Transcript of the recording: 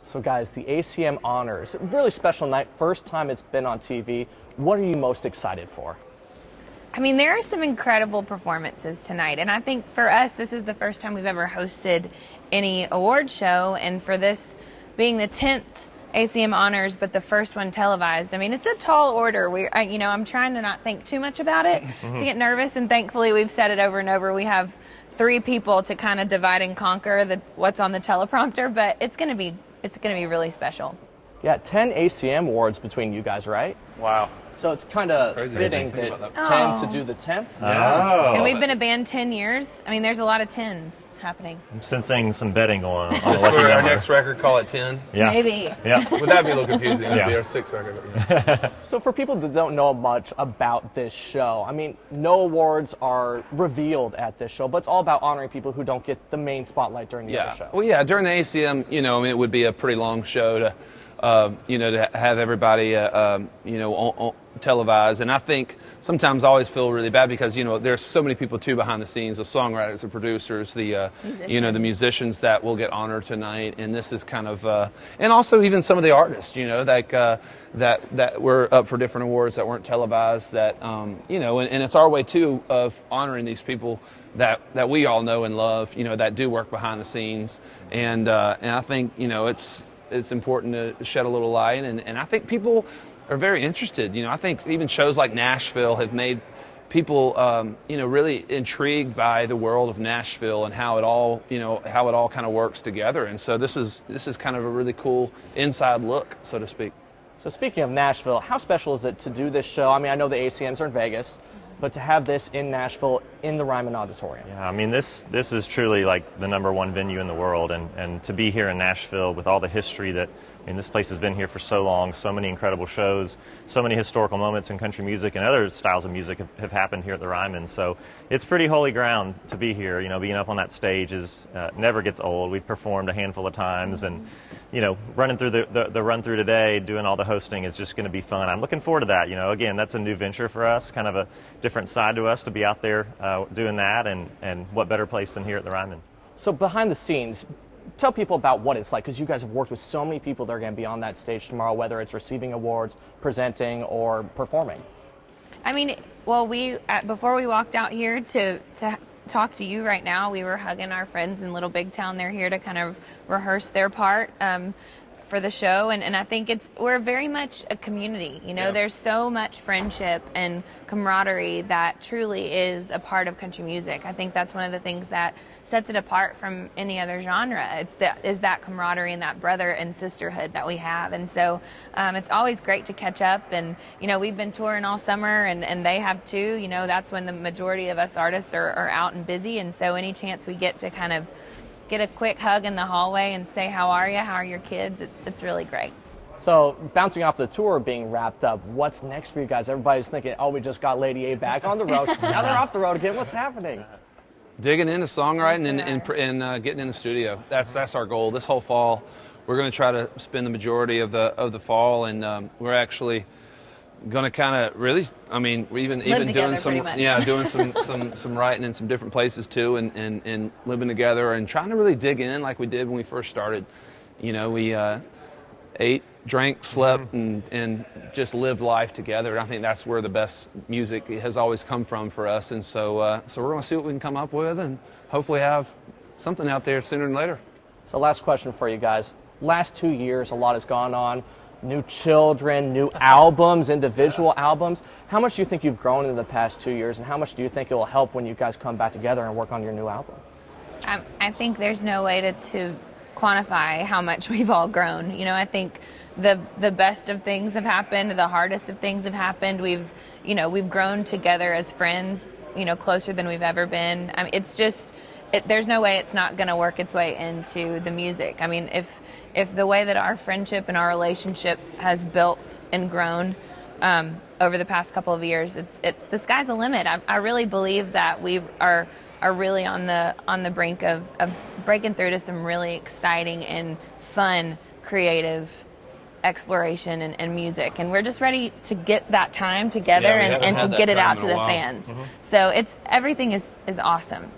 So guys, the ACM Honors, a really special night, first time it's been on TV. What are you most excited for? I mean, there are some incredible performances tonight, and I think for us, this is the first time we've ever hosted any award show, and for this being the 10th ACM Honors, but the first one televised, I mean, it's a tall order. I'm trying to not think too much about it to get nervous, and thankfully we've said it over and over. We have 3 people to kind of divide and conquer what's on the teleprompter, but it's going to be really special. Yeah, 10 ACM awards between you guys, right? Wow. So it's kind of fitting that 10 to do the 10th. Oh. And we've been a band 10 years. I mean, there's a lot of 10s happening. I'm sensing some betting going on. Just for our next record, call it 10. Yeah. Maybe. Yeah. Would that be a little confusing? That'd Yeah. be our 6th record. So for people that don't know much about this show, I mean, no awards are revealed at this show, but it's all about honoring people who don't get the main spotlight during the other show. Well, yeah, during the ACM, it would be a pretty long show to have everybody, televised. And I think sometimes I always feel really bad because, there's so many people too behind the scenes, the songwriters, the producers, the musicians that will get honored tonight. And this is kind of, and also even some of the artists, that were up for different awards that weren't televised, that, and it's our way too of honoring these people that we all know and love, that do work behind the scenes. And I think, it's important to shed a little light, and I think people are very interested. I think even shows like Nashville have made people, really intrigued by the world of Nashville and how it all kind of works together. And so this is kind of a really cool inside look, so to speak. So speaking of Nashville, how special is it to do this show? I mean, I know the ACMs are in Vegas, but to have this in Nashville in the Ryman Auditorium. Yeah, I mean, this is truly like the #1 venue in the world, and to be here in Nashville with all the history that, this place has been here for so long, so many incredible shows, so many historical moments in country music and other styles of music have happened here at the Ryman. So it's pretty holy ground to be here. Being up on that stage never gets old. We've performed a handful of times, and running through the run through today, doing all the hosting is just going to be fun. I'm looking forward to that. Again, that's a new venture for us, kind of a different side to us to be out there doing that, and what better place than here at the Ryman. So behind the scenes, tell people about what it's like, because you guys have worked with so many people that are going to be on that stage tomorrow, whether it's receiving awards, presenting, or performing. I mean, well, before we walked out here to talk to you right now, we were hugging our friends in Little Big Town. They're here to kind of rehearse their part for the show, and I think we're very much a community. There's so much friendship and camaraderie that truly is a part of country music. I think that's one of the things that sets it apart from any other genre. Is that camaraderie and that brother and sisterhood that we have. And so it's always great to catch up, and we've been touring all summer, and they have too. That's when the majority of us artists are out and busy, and so any chance we get to kind of get a quick hug in the hallway and say, how are you? How are your kids? It's really great. So bouncing off the tour being wrapped up, what's next for you guys? Everybody's thinking, oh, we just got Lady A back on the road. Now they're off the road again. What's happening? Digging into songwriting and getting in the studio. That's our goal. This whole fall, we're going to try to spend the majority of the fall, and we're actually going to kind of really, we're even doing some writing in some different places too, and living together and trying to really dig in like we did when we first started. We ate, drank, slept, and just lived life together. And I think that's where the best music has always come from for us. And so we're going to see what we can come up with, and hopefully have something out there sooner than later. So last question for you guys. Last 2 years, a lot has gone on. New children, new albums, individual albums. How much do you think you've grown in the past 2 years, and how much do you think it will help when you guys come back together and work on your new album? I think there's no way to quantify how much we've all grown. I think the best of things have happened, the hardest of things have happened. We've grown together as friends, closer than we've ever been. It's just, there's no way it's not going to work its way into the music. If the way that our friendship and our relationship has built and grown over the past couple of years, it's the sky's the limit. I really believe that we are really on the brink of breaking through to some really exciting and fun, creative exploration and music, and we're just ready to get that time together and to get it out to the fans. So everything is awesome.